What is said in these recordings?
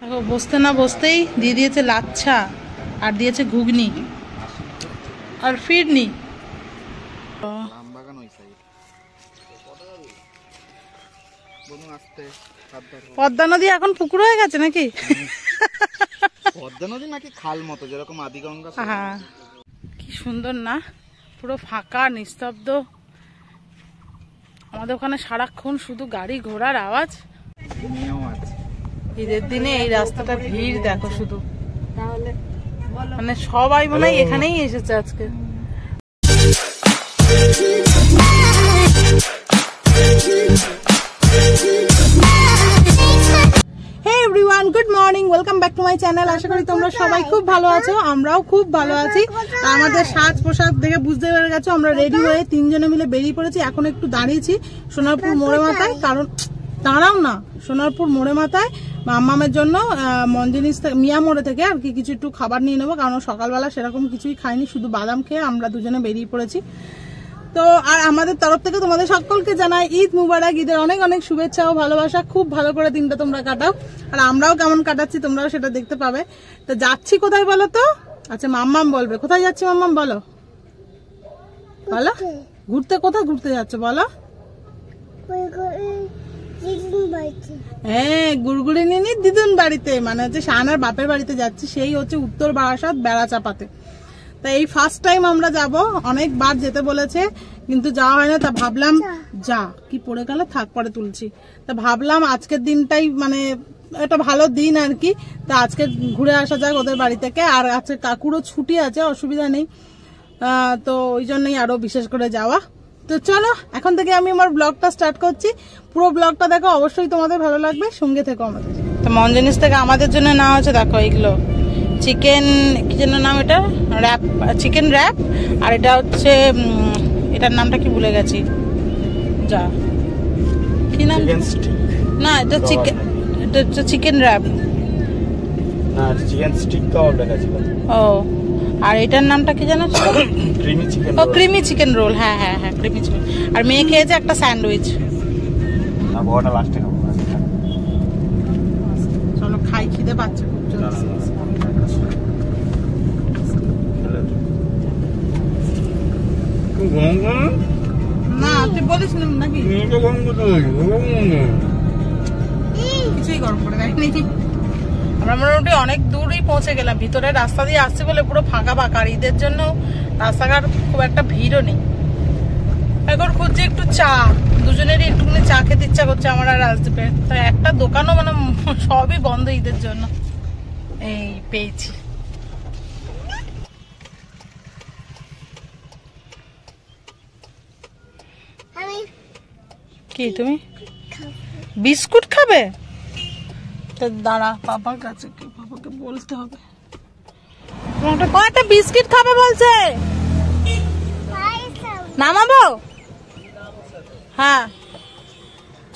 দেখো বসতে না বসতেই দিয়ে দিয়েছে লাচ্ছা আর দিয়েছে ঘুগনি আর ফিরনি। পদ্মা নদী এখন পুকুর হয়ে গেছে নাকি? পদ্মা নদী নাকি খাল মতো যেরকম আদিগঙ্গা। হ্যাঁ কি সুন্দর না, পুরো ফাঁকা নিস্তব্ধ। আমাদের ওখানে সারাক্ষণ শুধু গাড়ি ঘোড়ার আওয়াজ। ঈদের দিনে এই রাস্তাটা ভিড় দেখো শুধু, মানে সবাই মনে হয় এখানেই এসেছে আজকে। Everyone good morning, welcome back to my channel. আশা করি তোমরা সবাই খুব ভালো আছো, আমরাও খুব ভালো আছি। আমাদের সাজ পোশাক দেখে বুঝতে পেরে গেছো আমরা রেডি হয়ে তিনজনে মিলে বেরিয়ে পড়েছি। এখন একটু দাঁড়িয়েছি সোনারপুর মোড়ে মাথায়, কারণ দাঁড়াও না, সোনারপুর মোড়ে মাথায় মাম্মামের জন্য মঞ্জিনিস মিয়া মোড়ে থেকে আর কি কিছু একটু খাবার নিয়ে নেবো, কারণ সকালবেলা সেরকম কিছুই খাইনি, শুধু বাদাম খেয়ে আমরা দুজনে বেরিয়ে পড়েছি। তো আর আমাদের তরফ থেকে তোমাদের সকলকে জানাই ঈদ মুবারক, ঈদের অনেক অনেক শুভেচ্ছা ও ভালোবাসা। খুব ভালো করে দিনটা তোমরা কাটাও, আর আমরাও কেমন কাটাচ্ছি তোমরাও সেটা দেখতে পাবে। তো যাচ্ছি কোথায় বলো তো? আচ্ছা মাম্মাম বলবে কোথায় যাচ্ছি। মাম্মাম বলো বলো, ঘুরতে। কোথায় ঘুরতে যাচ্ছ বলো? হ্যাঁ গুড়গুড়ি নিনি দিদুন বাড়িতে, মানে হচ্ছে শাহানার বাপের বাড়িতে যাচ্ছি, সেই হচ্ছে উত্তর বারাসাত বেড়া চাপাতে। তা এই ফার্স্ট টাইম আমরা যাব, অনেকবার যেতে বলেছে কিন্তু যাওয়া হয় না। তা ভাবলাম যা কি পড়ে গেল থাক পরে তুলছি। তা ভাবলাম আজকের দিনটাই মানে একটা ভালো দিন আর কি, তা আজকে ঘুরে আসা যাক ওদের বাড়ি থেকে। আর আজকে কাকুরও ছুটি আছে, অসুবিধা নেই, তো ওই জন্যই আরো বিশেষ করে যাওয়া। তো চলো এখন থেকে আমি আমার ব্লগটা স্টার্ট করছি, পুরো ব্লগটা দেখো, অবশ্যই তোমাদের ভালো লাগবে, সঙ্গে থেকো আমাদের। তো মঞ্জিনিস থেকে আমাদের জন্য নেওয়া হচ্ছে দেখো এইগুলো চিকেন, কি যেন নাম এটা, র্যাপ, চিকেন র্যাপ। আর এটা হচ্ছে এটার নামটা কি ভুলে গেছি, যা কি নাম না, এটা চিকেন, এটা হচ্ছে চিকেন র্যাপ না, চিকেন স্টিক কাবাব লেখা ছিল। ও আর এটার নামটা কি জানো? Creamy chicken. ও ক্রিমি চিকেন রোল, হ্যাঁ হ্যাঁ হ্যাঁ ক্রিমি চিকেন। আর মেয়ে খেয়েছে একটা স্যান্ডউইচ। না বড়টা লাস্টে খাবো। চলো খাই, খিদে পাচ্ছে খুব জোর। না তুই বলিস নাকি কিছুই গরম করে দেয়নি। আমরা মোটামুটি অনেক দূরই পৌঁছে গেলাম, ভিতরে রাস্তা দিয়ে আসছে বলে পুরো ফাঁকা ফাঁকা। আর ঈদের জন্য রাস্তাঘাট খুব একটা ভিড়ও নেই। এখন খুঁজছি একটু চা, দুজনেরই একটুখানি চা খেতে ইচ্ছা করছে আমার আর রাজদীপের। তো একটা দোকানও মানে সবই বন্ধ ঈদের জন্য। এই পেয়েছি, কি তুমি বিস্কুট খাবে? দাঁড়া বাবার কাছে, বাবাকে বলতে হবে কয়টা বিস্কিট খাবে বলছে, নামাবো? হ্যাঁ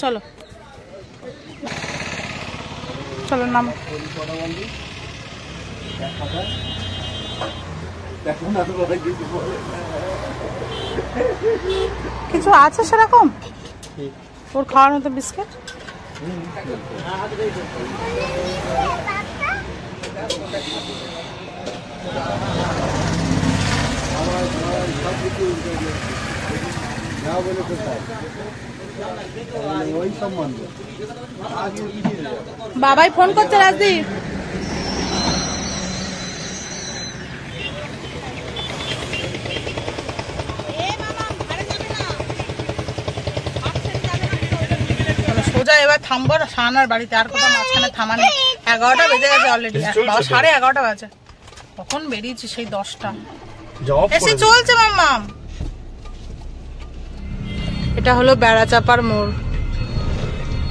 চলো চলো নামো। কিছু আছে সেরকম ওর খাওয়ার মতো বিস্কিট? বাবাই ফোন করছে রাজদীপ। সোজা এবার থামবো শাহানার বাড়িতে, আর কোথাও মাঝখানে থামা নেই। 11টা বেজে গেছে অলরেডি, বাবা 11:30 বাজে। কখন বেরিয়েছি? সেই 10টা এসে চলছে মাম্মাম। এটা হলো বেড়াচাপার মোড়,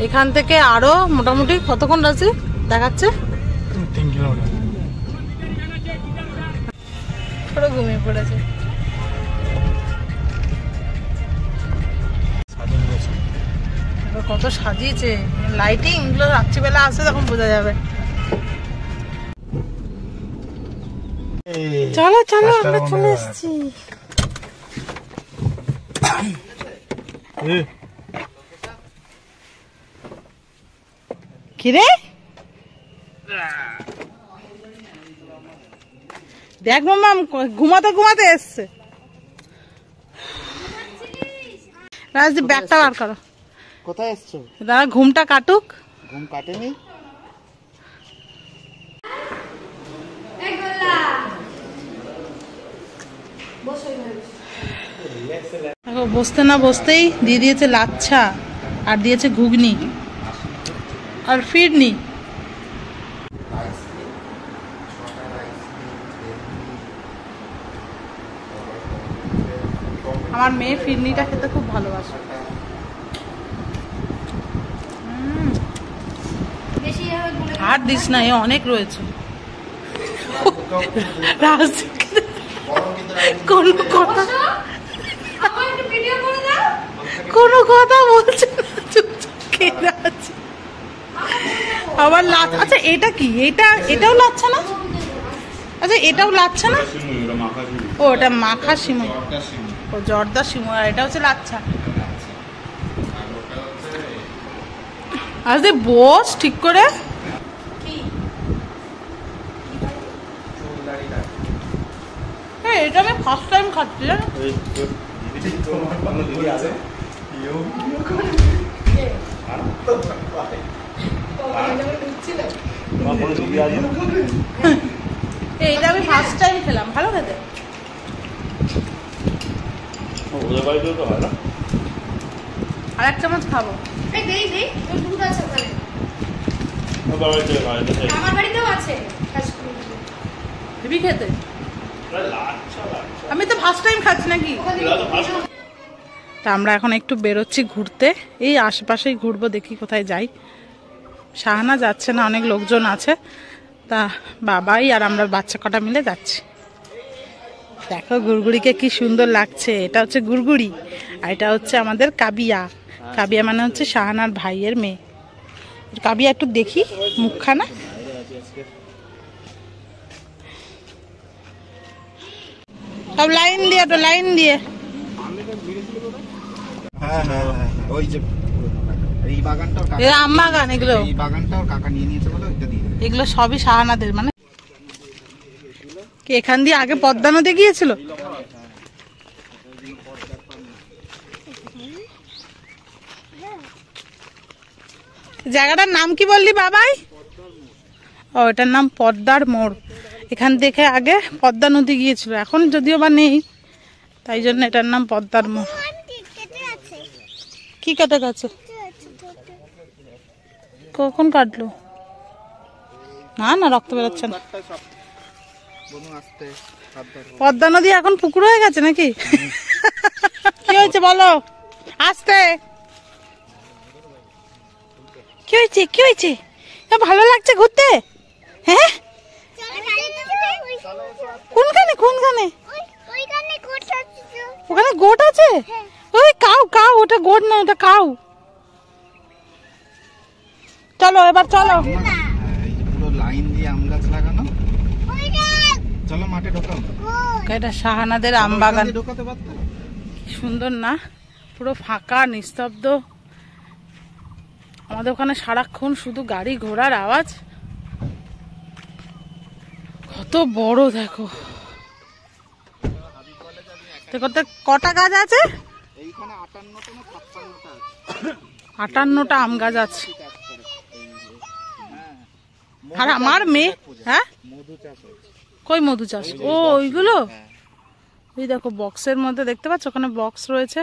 এখান থেকে আরো মোটামুটি কতক্ষণ আছে দেখাচ্ছে, 3 কিলোমিটার। পুরো ঘুমিয়ে পড়েছে। কত সাজিয়েছে, লাইটিং গুলো রাত্রিবেলা আসে তখন বোঝা যাবে। চলো চলো আমরা চলে এসেছি। কিরে দেখ মাম্মা ঘুমাতে ঘুমাতে এসছে। রাজদীপ ব্যাগটা বার করো। কোথায় এসছো? দাদা ঘুমটা কাটুক। ঘুম কাটেনি? বসতে না বসতেই দিয়ে দিয়েছে লাচ্ছা আর দিয়েছে ঘুগনি আর ফিরনি। আমার মেয়ে ফিরনিটা খেতে খুব ভালোবাসে। আর দিস না, এ অনেক রয়েছে। কোনো কথা বলছে না, চুপচাপ খেয়ে আছে। আবার লাচ্ছা, আচ্ছা এটা কি? এটাও লাচ্ছা না? আচ্ছা এটাও লাচ্ছা না? ও এটা মাখা সিমই, ও জর্দা সিমই, আর এটা হচ্ছে লাচ্ছা। আজ বস ঠিক করে। এটা আমি ফার্স্ট টাইম খাচ্ছি। এইটা আমি ফার্স্ট টাইম খেলাম, ভালো খেতে। আর এক চামচ খাবো। খেতে আমি তো ফার্স্ট টাইম খাচ্ছি নাকি। তা আমরা এখন একটু বেরোচ্ছি ঘুরতে, এই আশেপাশেই ঘুরবো, দেখি কোথায় যাই। শাহানা যাচ্ছে না, অনেক লোকজন আছে, তা বাবাই আর আমরা বাচ্চা কটা মিলে যাচ্ছি। দেখো গুড়গুড়িকে কি সুন্দর লাগছে। এটা হচ্ছে গুড়গুড়ি আর এটা হচ্ছে আমাদের কাবিয়া। কাবিয়া মানে হচ্ছে শাহানার ভাইয়ের মেয়ে। কাবিয়া একটু দেখি মুখখানা। সব লাইন দিয়ে, তো লাইন দিয়ে। ওই যে এই বাগানটাও আম বাগান, এগুলো এই বাগানটাও কাকা নিয়ে নিয়েছে বলে ওইটা দিয়ে দেবে। এগুলো সবই শাহানাদের। মানে কি এখান দিয়ে আগে পদ্মা নদী গিয়েছিল? জায়গাটার নাম কি বললি বাবাই? ও এটার নাম পদ্মার মোড়। এখান থেকে আগে পদ্মা নদী গিয়েছিল, এখন যদিও বা নেই, তাই জন্য এটার নাম পদ্মার মোড়। কি কেটে গেছে? কখন কাটলো? না না, রক্ত বেরোচ্ছে না। পদ্মা নদী এখন পুকুর হয়ে গেছে নাকি? কি হয়েছে বলো? আসতে কি হয়েছে? কি হয়েছে? ভালো লাগছে ঘুরতে? হ্যাঁ কোনখানে? কোনখানে? ওখানে গোট আছে? ওই কাউ কাউ, ওটা গোট না, ওটা কাউ। চলো এবার চলো। পুরো লাইন দিয়ে আম গাছ লাগানো। চলো মাঠে ঢোকাও। এটা শাহানাদের আম বাগান। ঢোকাতে পারতো। সুন্দর না? পুরো ফাঁকা নিস্তব্ধ। আমাদের ওখানে সারাক্ষণ শুধু গাড়ি ঘোড়ার আওয়াজ। কত বড় দেখো। দেখো তো কটা গাছ আছে? 58টা আম গাছ আছে। আর আমার মেয়ে, হ্যাঁ কই মধু চাষ? ও ওইগুলো, ওই দেখো বক্সের মধ্যে দেখতে পাচ্ছ, ওখানে বক্স রয়েছে।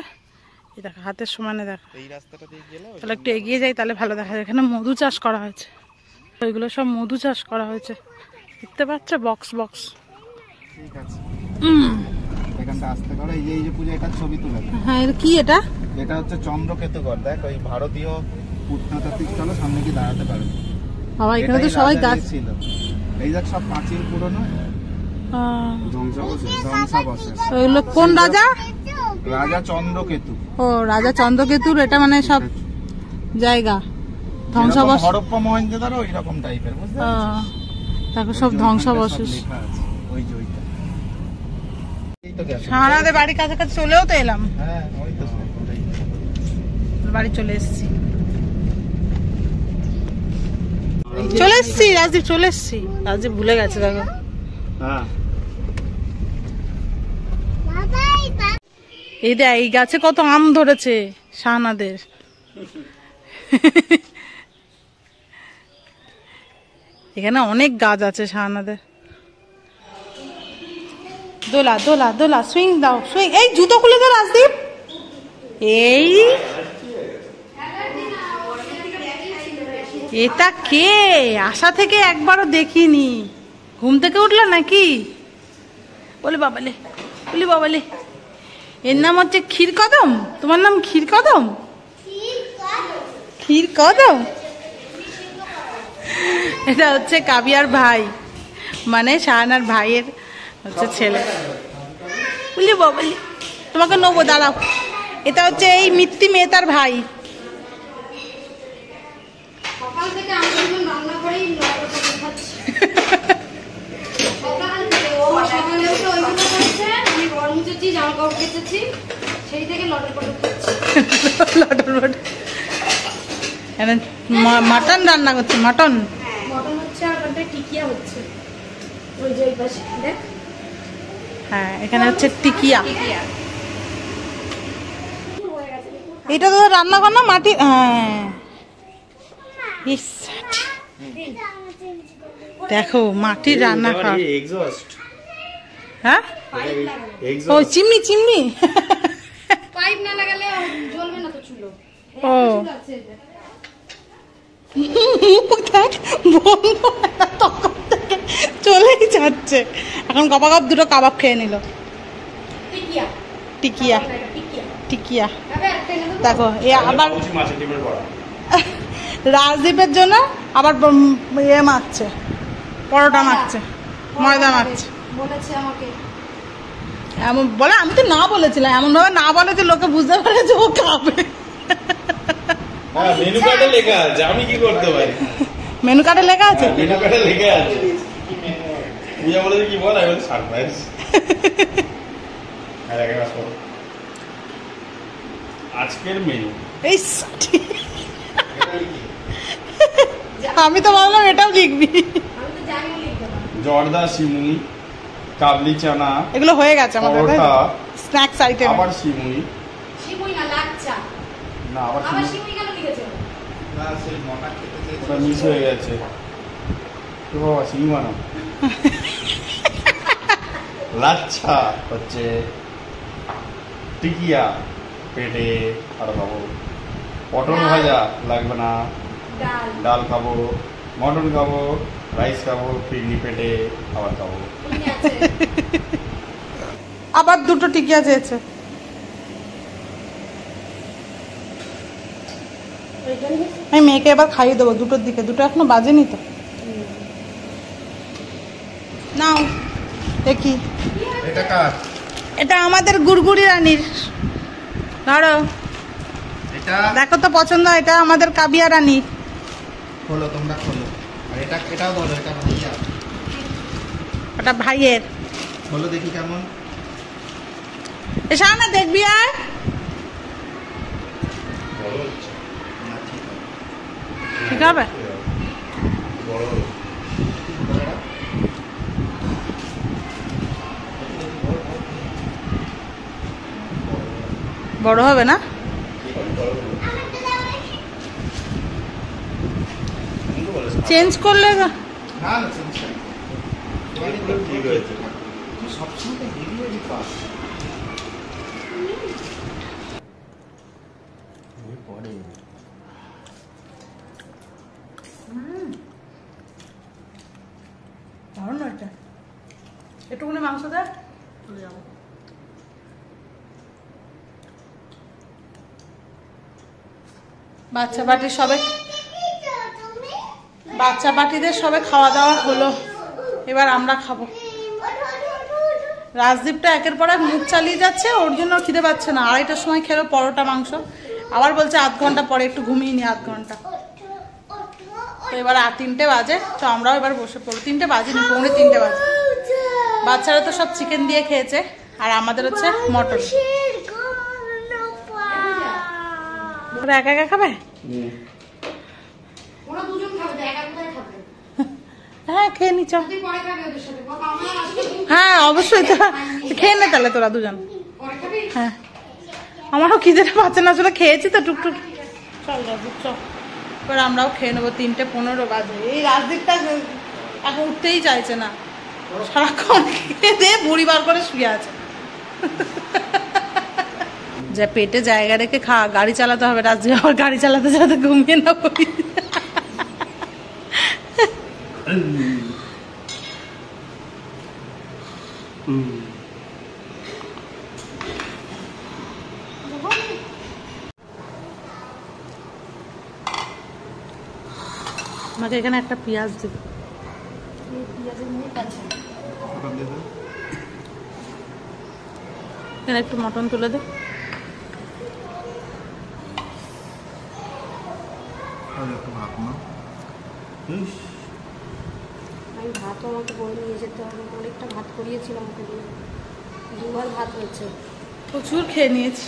এই দেখো হাতের সমানে দেখো। তাহলে একটু এগিয়ে যাই, তাহলে ভালো দেখা যায়। এখানে মধু চাষ করা হয়েছে, ওইগুলো সব মধু চাষ করা হয়েছে, দেখতে পাচ্ছ বক্স বক্স। ঠিক আছে, এখানটা আসতে করো। এই যে পূজা, এটা ছবি তুলে। হ্যাঁ কি এটা? এটা হচ্ছে চন্দ্রকেতুগড়। দেখ ওই ভারতীয় প্রত্নতাত্ত্বিক স্থলে সামনে কি দাঁড়াতে পারবে। বাবা এখানে তো সবাই গাছ ছিল। এই দেখ সব প্রাচীন পুরনো ধ্বংসাবশেষ। ওইগুলো কোন রাজা? রাজা চন্দ্রকেতু। ও রাজা চন্দ্রকেতুর এটা মানে সব জায়গা ধ্বংসাবশেষ। হরপ্পা মহেঞ্জোদারো এরকম টাইপের, বুঝতে পারছিস? দেখো সব ধ্বংসাবশেষ। ওই যে ওইটা। শাহানাদের বাড়ির কাছাকাছি চলেও তো এলাম। হ্যাঁ ওই তো বাড়ি চলে এসেছি। এই চলে এসছি রাজদীপ, চলে এসছি। রাজদীপ ভুলে গেছে দেখো। এই দেখ এই গাছে কত আম ধরেছে শাহানাদের। এখানে অনেক গাছ আছে শাহানাদের। দোলা দোলা দোলা, সুইং দাও, সুইং। এই জুতো খুলে দাও রাজদীপ। এই এটা কে? আশা থেকে একবারও দেখিনি। ঘুম থেকে উঠলো নাকি? বলে বাবালে, বলি বাবালে। এর নাম হচ্ছে ক্ষীর কদম। তোমার নাম ক্ষীর কদম? ক্ষীর কদম। এটা হচ্ছে কাবিয়ার ভাই, মানে শাহানার ভাইয়ের হচ্ছে ছেলে। বলি বাবালি, তোমাকে নেবো, দাঁড়াও। এটা হচ্ছে এই মিত্তি মেয়েটার ভাই। সকাল থেকে আমি যখন রান্না করেই সকালে উঠে ওইগুলো করেছে, আমি ঘর মুছেছি, জামা কাপড় কেচেছি, সেই থেকে লটর পটর করছি। লটর পটর। মাটন রান্না করছে, মাটন। মটন হচ্ছে আর ওখানটায় টিকিয়া হচ্ছে। ওই যে ওই পাশে দেখ। হ্যাঁ, এখানে হচ্ছে টিকিয়া। টিকিয়া এটা তো রান্নাঘর না? মাটি। হ্যাঁ, দেখো মাটির রান্নাঘর। হ্যাঁ, ও চিমনি, চিমনি। পাইপ না লাগালে জ্বলবে না তো চুলো। ও চলেই যাচ্ছে। এখন কাবাব, দুটো কাবাব খেয়ে নিল। টিকিয়া টিকিয়া, টিকিয়া টিকিয়া। আবে একটা এনে দেবো। দেখো এ আবার রাজদীপের জন্য আবার ইয়ে মারছে, পরোটা মারছে, ময়দা মারছে। বলেছে আমাকে এমন বলে, আমি তো না বলেছিলাম। এমন ভাবে না বলে যে লোকে বুঝতে পারে যে ও খাবে। মেনু কার্ডে লেখা আছে, আমি কি করতে পারি? মেনু কার্ডে লেখা আছে, মেনু কার্ডে লেখা আছে। পূজা বলেছে কি বল, আমি বলি সারপ্রাইজ। আজকের মেনু এই আমি তো ভাবলাম এটাও লিখবি। আমি তো জানি লিখতে পারবো। জর্দা সিমুই, কাবলি চানা, এগুলো হয়ে গেছে আমাদের পরোটা, স্ন্যাক্স আইটেম। আবার সিমুই, শিমুই না লাচ্চা। না আবার আবার সিমুই, শিমুই কেন লিখেছে? না সেই মটা খেতে চেয়েছে। ওটা মিস হয়ে গেছে। তো বাবা সিমুই বানাও। লাচ্ছা হচ্ছে টিকিয়া, পেটে আর খাবো। পটল ভাজা লাগবে না, ডাল ডাল খাবো, মটন খাবো, রাইস খাবো, পিকনি পেটে আবার খাবো। ঠিক আছে। আবার দুটো টিকিয়া চেয়েছে। আমি মেয়েকে এবার খাইয়ে দেবো দুটোর দিকে। দুটো এখনো বাজেনি তো। নাও দেখি। এটা কার? এটা আমাদের গুড়গুড়ি রানীর। ধরো, এটা দেখো তো পছন্দ। এটা আমাদের কাবিয়া রানী। খোলো, তোমরা খোলো। আর এটা, এটাও ধরো, এটা ভাইয়া। ওটা ভাইয়ের। খোলো দেখি কেমন। এসা না দেখবি আর। না, ঠিক আছে। ঠিক হবে। বড় হবে না? চেঞ্জ করলে না না, চিন্তা নেই। ঠিক হয়েছে। তুই সবসময় তো হেভি হেভি পাস। দারুণ এটা। একটুখানি মাংস দেয়, চলে যাবো। বাচ্চা বাটি সবে, বাচ্চা বাটিদের সবে খাওয়া দাওয়া হলো। এবার আমরা খাবো। রাজদীপটা একের পর এক মুখ চালিয়ে যাচ্ছে, ওর জন্য খিদে পাচ্ছে না। 2:30টার সময় খেলো পরোটা মাংস, আবার বলছে আধ ঘন্টা পরে একটু ঘুমিয়ে নি, আধ ঘন্টা। তো এবার 3টে বাজে, তো আমরাও এবার বসে পড়বো। 3টে বাজেনি, 2:45 বাজে। বাচ্চারা তো সব চিকেন দিয়ে খেয়েছে, আর আমাদের হচ্ছে মটন। ওরা একা একা খাবে? ওরা দুজন খাবে, একা কোথায় খাবে? হ্যাঁ খেয়ে নি চল। তুই পরে খাবি ওদের সাথে বাবা, আমরা আসলে হ্যাঁ অবশ্যই তো, খেয়ে নে তাহলে তোরা দুজন। পরে খাবি। হ্যাঁ আমারও খিদেটা পাচ্ছে না, আসলে খেয়েছি তো টুকটুক। চল রাজদীপ চল, এবার আমরাও খেয়ে নেবো। 3:15 বাজে। এই রাজদীপটা এখন উঠতেই চাইছে না, সারাক্ষণ খেয়ে দিয়ে বুড়ি বার করে শুয়ে আছে। যে পেটে জায়গা রেখে খা, গাড়ি চালাতে হবে। রাজদীপ আবার গাড়ি চালাতে চালাতে ঘুমিয়ে না পড়ি। আমাকে এখানে একটা পেঁয়াজ দিবে। এখানে একটু মটন তুলে দে। আমি ভাতও আমাকে বলে নিয়ে যেতে হবে, অনেকটা ভাত করিয়েছিলাম আমাকে দিয়ে, 2বার ভাত হয়েছে। প্রচুর খেয়ে নিয়েছি।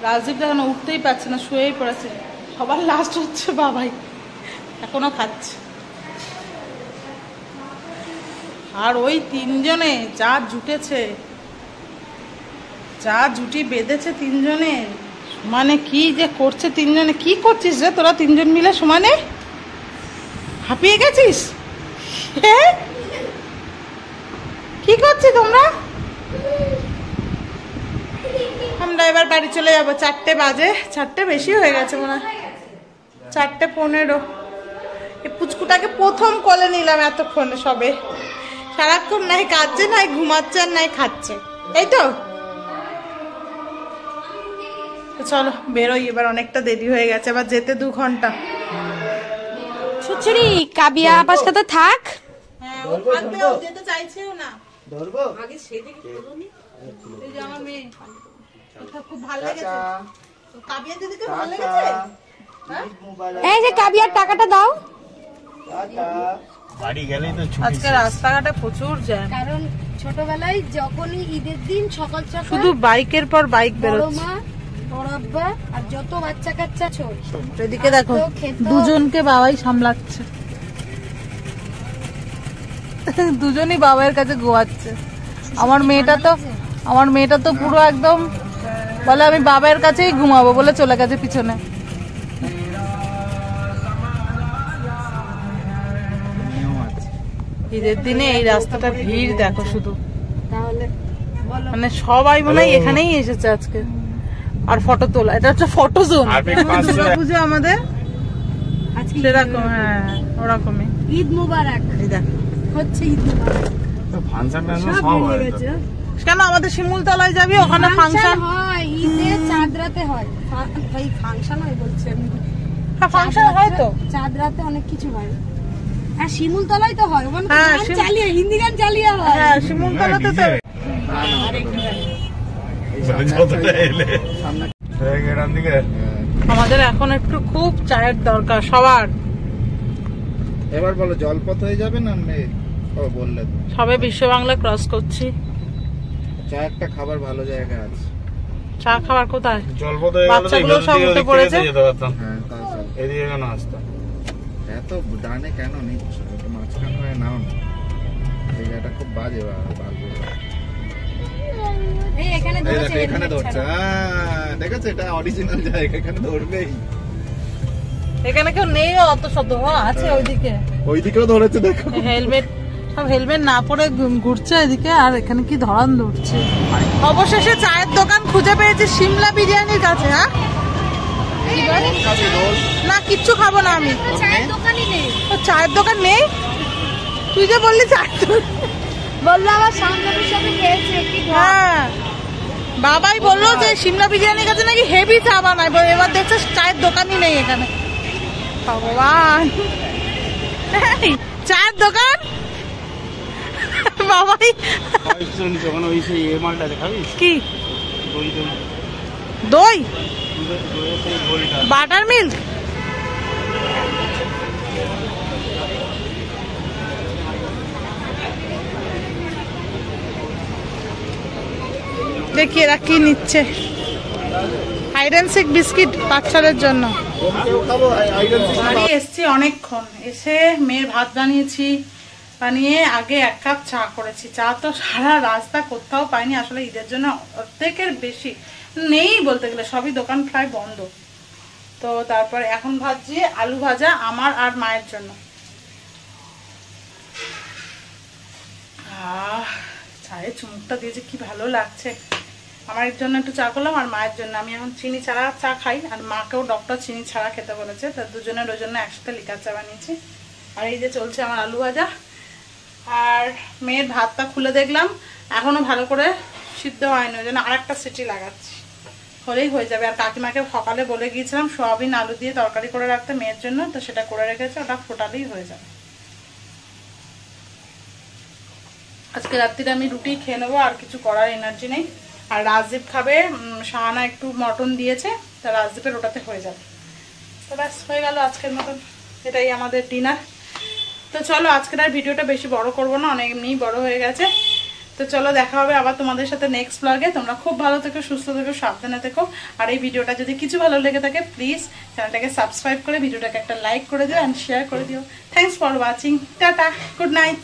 রাজদীপ এখন উঠতেই পারছে না, শুয়েই পড়েছে। সবার লাস্ট হচ্ছে বাবাই, এখনো খাচ্ছে। আর ওই 3 জনে যা জুটেছে, যা জুটি বেঁধেছে 3 জনে, মানে কি যে করছে 3 জনে। কি করছিস রে তোরা 3 জন মিলে সমানে? হাঁপিয়ে গেছিস? কি করছিস তোমরা? আমরা এবার বাড়ি চলে যাবো, 4টে বাজে। 4টে বেশি হয়ে গেছে মনে হয়, 4:15। এই পুচকুটাকে প্রথম কোলে নিলাম এতক্ষণে সবে। সারাক্ষণ নাই কাঁদছে, নাই ঘুমাচ্ছে, আর নাই খাচ্ছে, তাই তো? চলো বেরোই এবার, অনেকটা দেরি হয়ে গেছে, আবার যেতে 2 ঘন্টা। সুচুরি কাবিয়া আপাস সাথে থাক। হ্যাঁ ও থাকবে, ও যেতে চাইছেও না। আগে সেদিকে বলুনি, এই যে আমার মেয়ে, ওটা খুব ভালো লেগেছে। তো কাবিয়া দিদিকে ভালো লেগেছে? এই যে কাবিয়ার টাকাটা দাও। বাড়ি গেলেই তো ছুটি। আজকে রাস্তাঘাটে প্রচুর জ্যাম, কারণ ছোটবেলায় যখনই ঈদের দিন সকাল সকাল শুধু বাইকের পর বাইক বড় বেরোচ্ছে। মা বড় আব্বা আর যত বাচ্চা কাচ্চা ছোট, এদিকে দেখো তো খেতো। দুজনকে বাবাই সামলাচ্ছে। দুজনই বাবার কাছে গোয়াচ্ছে। আমার মেয়েটা তো পুরো একদম বলে আমি বাবার কাছেই ঘুমাবো বলে চলে গেছে পিছনে। ঈদের দিনে এই রাস্তাটা ভিড় দেখো শুধু, তাহলে বলো মানে সবাই মনে হয় এখানেই এসেছে আজকে। আর ফটো তোলা, এটা হচ্ছে ফটো জোন। দুর্গাপুজো আমাদের আজকে সেরকম, হ্যাঁ ওরকমই। ঈদ মুবারক এই দেখো হচ্ছে, ঈদ মুবারক ফাংশনটা সব সব মিলে হয় গেছে। কেন আমাদের শিমুলতলায় যাবি? ওখানে ফাংশন হয়, ঈদে চাঁদ রাতে হয়। ভাই ফাংশন হয় বলছেন, হ্যাঁ ফাংশন হয় তো। চাঁদ রাতে অনেক কিছু হয়। আর শিমুলতলায় তো হয়, ওখানে তো হ্যাঁ, গান চালিয়ে, হিন্দি গান চালিয়ে হয়। হ্যাঁ শিমুলতলাতে তো। আমাদের এখন একটু খুব চায়ের দরকার সবার। এবার বলো জলপথ হয়ে যাবে না বললে তো। সবে বিশ্ব বাংলা ক্রস করছি। চা একটা খাবার ভালো জায়গা আছে। চা খাবার কোথায়? জলপথ বাচ্চাগুলো সব উঠে পড়েছে। হ্যাঁ তাই চল। এদিকে কেন আসতাম? এত ডানে কেন নিচ্ছ? একটু মাঝখান হয়ে নাও না, জায়গাটা খুব বাজে বাজে। এই এখানে এই ধরেছে, দেখো এখানে ধরছে, দেখেছো এটা অরিজিনাল জায়গা, এখানে ধরবেই। এখানে কেউ নেই অত শত, আছে ওইদিকে। ওইদিকেও ধরেছে দেখো। হেলমেট, সব হেলমেট না পরে ঘুরছে এদিকে, আর এখানে কি ধরান ধরছে। অবশেষে চায়ের দোকান খুঁজে পেয়েছি সিমলা বিরিয়ানির কাছে। হ্যাঁ না কিচ্ছু খাবো না আমি। চায়ের দোকানই নেই। ও চায়ের দোকান নেই? তুই যে বললি চায়ের দোকান। বললো আমার সামনের সাথে খেয়েছে কি। হ্যাঁ বাবাই বললো যে সিমলা বিরিয়ানির কাছে নাকি হেভি চা বানায়, এবার দেখছে চায়ের দোকানই নেই এখানে। ভগবান, এই, চায়ের দোকান বাবাই। যখন ওই সেই মালটা দেখাবি কি দই দই দই দইয়ের সেই ঘোলটা। Butter milk? দেখি এরা কি নিচ্ছে। হাইড অ্যান্ড সিক বিস্কিট বাচ্চাদের জন্য। বাড়ি এসছি অনেকক্ষণ, এসে মেয়ের ভাত বানিয়েছি, বানিয়ে আগে 1 কাপ চা করেছি। চা তো সারা রাস্তা কোথাও পাইনি, আসলে ঈদের জন্য অর্ধেকের বেশি নেই বলতে গেলে, সবই দোকান প্রায় বন্ধ। তো তারপরে এখন ভাজছি আলু ভাজা আমার আর মায়ের জন্য। চায়ের চুমুকটা দিয়েছে কি ভালো লাগছে। আমার জন্য একটু চা করলাম আর মায়ের জন্য। আমি এখন চিনি ছাড়া চা খাই, আর মাকেও ডক্টর চিনি ছাড়া খেতে বলেছে, তার দুজনের ওই জন্য একসাথে লিকার চা বানিয়েছি। আর এই যে চলছে আমার আলু ভাজা। আর মেয়ের ভাতটা খুলে দেখলাম এখনো ভালো করে সিদ্ধ হয়নি, ওই জন্য আর একটা সিটি লাগাচ্ছি, হলেই হয়ে যাবে। আর কাকিমাকে সকালে বলে গিয়েছিলাম সোয়াবিন আলু দিয়ে তরকারি করে রাখতে মেয়ের জন্য, তো সেটা করে রেখেছে, ওটা ফোটালেই হয়ে যাবে। আজকে রাত্রিরে আমি রুটি খেয়ে নেবো, আর কিছু করার এনার্জি নেই। আর রাজদীপ খাবে, শাহানা একটু মটন দিয়েছে, তা রাজদীপের ওটাতে হয়ে যাবে। তো ব্যাস হয়ে গেল আজকের মতন, এটাই আমাদের ডিনার। তো চলো আজকের আর ভিডিওটা বেশি বড় করবো না, অনেক এমনিই বড় হয়ে গেছে। তো চলো দেখা হবে আবার তোমাদের সাথে নেক্সট ব্লগে। তোমরা খুব ভালো থেকো, সুস্থ থেকো, সাবধানে থেকো। আর এই ভিডিওটা যদি কিছু ভালো লেগে থাকে প্লিজ চ্যানেলটাকে সাবস্ক্রাইব করে ভিডিওটাকে একটা লাইক করে দিও অ্যান্ড শেয়ার করে দিও। Thanks for watching, tata, good night.